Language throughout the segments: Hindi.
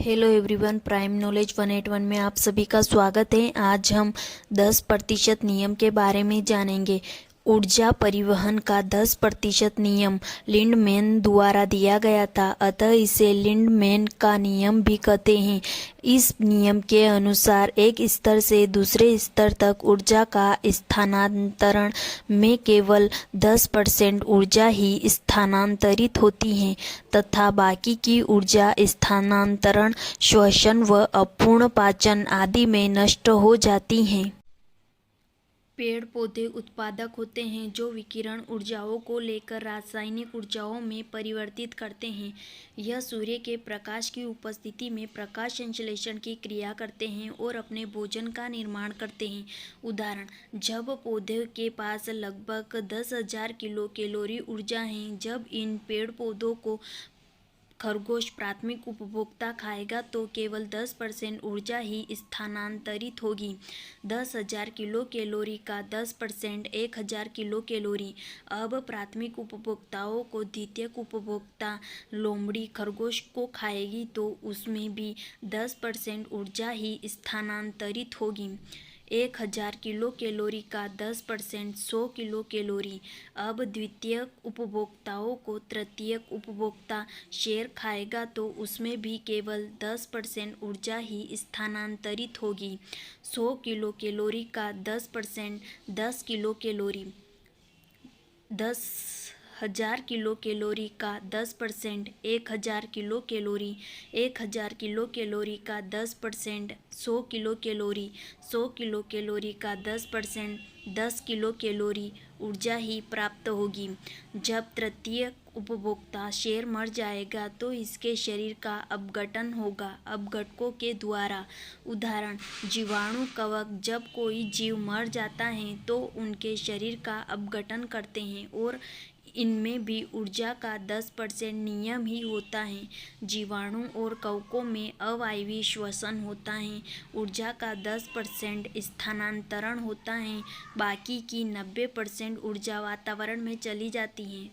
हेलो एवरीवन, प्राइम नॉलेज 181 में आप सभी का स्वागत है। आज हम 10% नियम के बारे में जानेंगे। ऊर्जा परिवहन का 10% नियम लिंडमैन द्वारा दिया गया था, अतः इसे लिंडमैन का नियम भी कहते हैं। इस नियम के अनुसार एक स्तर से दूसरे स्तर तक ऊर्जा का स्थानांतरण में केवल 10% ऊर्जा ही स्थानांतरित होती है तथा बाकी की ऊर्जा स्थानांतरण, श्वसन व अपूर्ण पाचन आदि में नष्ट हो जाती है। पेड़ पौधे उत्पादक होते हैं जो विकिरण ऊर्जाओं को लेकर रासायनिक ऊर्जाओं में परिवर्तित करते हैं। यह सूर्य के प्रकाश की उपस्थिति में प्रकाश संश्लेषण की क्रिया करते हैं और अपने भोजन का निर्माण करते हैं। उदाहरण, जब पौधे के पास लगभग 10,000 किलो कैलोरी ऊर्जा है, जब इन पेड़ पौधों को खरगोश प्राथमिक उपभोक्ता खाएगा तो केवल 10% ऊर्जा ही स्थानांतरित होगी। 10,000 किलो कैलोरी का 10% 1,000 किलो कैलोरी। अब प्राथमिक उपभोक्ताओं को द्वितीयक उपभोक्ता लोमड़ी खरगोश को खाएगी तो उसमें भी 10% ऊर्जा ही स्थानांतरित होगी। 1,000 किलो कैलोरी का 10% 100 किलो कैलोरी। अब द्वितीयक उपभोक्ताओं को तृतीयक उपभोक्ता शेर खाएगा तो उसमें भी केवल 10% ऊर्जा ही स्थानांतरित होगी। 100 किलो कैलोरी का 10% 10 किलो कैलोरी। 10,000 किलो कैलोरी का 10% 1,000 किलो कैलोरी। 1,000 किलो कैलोरी का 10% 100 किलो कैलोरी। 100 किलो कैलोरी का 10% 10 किलो कैलोरी ऊर्जा ही प्राप्त होगी। जब तृतीय उपभोक्ता शेर मर जाएगा तो इसके शरीर का अपघटन होगा अपघटकों के द्वारा। उदाहरण, जीवाणु कवक। जब कोई जीव मर जाता है तो उनके शरीर का अपघटन करते हैं और इनमें भी ऊर्जा का 10% नियम ही होता है। जीवाणु और कवकों में अवायवीय श्वसन होता है। ऊर्जा का 10% स्थानांतरण होता है, बाकी की 90% ऊर्जा वातावरण में चली जाती है।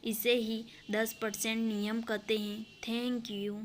इसे ही 10% नियम कहते हैं। Thank you.